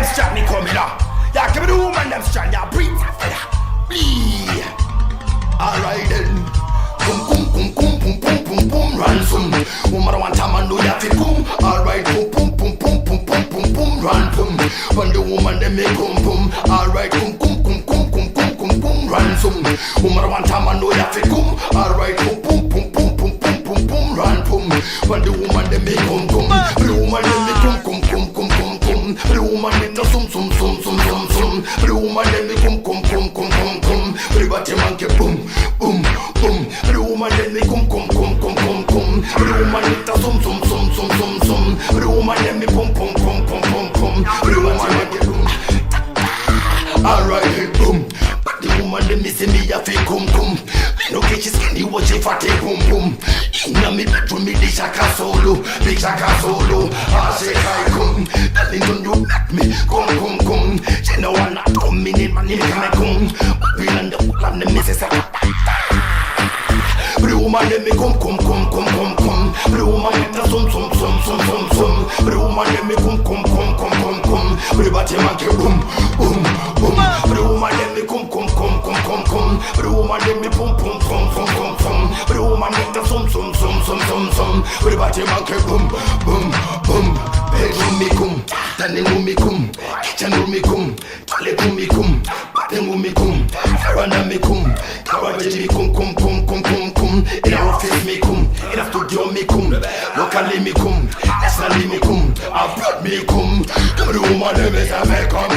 them strap me coming up. Yeah, give me the woman them strap. Yeah, breathe fire. Bleed. Alright then. Boom, boom, boom, boom, boom, boom, boom, boom, ransom. Woman one time I know you have to boom. Alright, boom, boom, boom, boom, boom, boom, boom, boom, ransom. When the woman them make boom, boom. Alright, boom, boom, boom, boom, boom, boom, boom, boom, ransom. Woman one time I know you have to boom. Alright, boom, boom, boom, boom, boom, boom, boom, boom, ransom. When the woman them make boom, boom. The woman them make boom, boom, boom, boom, boom, boom. The woman them no sum, sum, sum, sum, sum, sum. The woman them make boom, boom, boom, boom, boom, boom. The body man get boom, boom, boom. The woman them make boom, boom, boom, boom, boom, boom. The woman make a sum, sum, sum, sum, sum, sum. The woman them make boom, boom, boom, boom, boom, boom. The woman make it boom. Alright, boom. But the woman them say me a fake boom, boom. Me no catch his skinny watch if I take boom, boom. Inna me bedroom me the shaka solo, big shaka solo. I say I come, darling don't you let me come, come, come. She no wanna come in man, me come. But we land the whole and the missus. The woman let me come, come, come, come, come, come. The woman let us some, some. The woman let me come, come, come, come, come, come. The body man get boom, boom, boom. The woman let me come, come, come, come, come, come. The woman let me boom, boom, boom, boom, boom, boom. The woman let us some. The body man get boom, boom, boom. Bedroom me come, dining room me come, kitchen room me come, toilet room me come, bathroom room me come, veranda me come, garage me come, come, come, come, come, come. In our office me come, in a studio me come, locally me come, nationally me come, abroad me come. The woman them is a make come,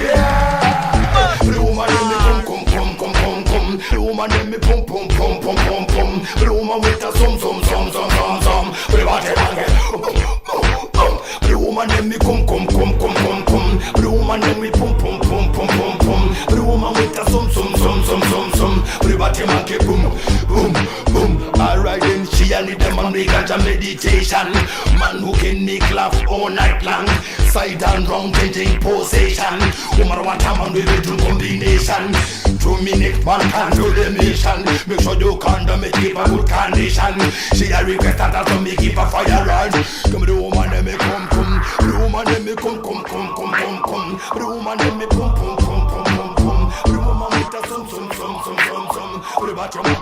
yeah. The woman them me come, come, come, come, come, come. The woman them me pum, pum, pum, pum, pum, pum. The woman with a some. The body man get the woman them me come. The woman them me pum. The woman with a some. The body man get boom. Alright then she and the man make a meditation. Man who can make laugh all night long. Side and round changing position. Woman one time and we bedroom combination. 2 minutes man can do the mission. Make sure you condom it keep a good condition. She a request that to me keep a fire run. Come the woman let me come. The woman let me come. The woman let me pum. The woman with a some. The body man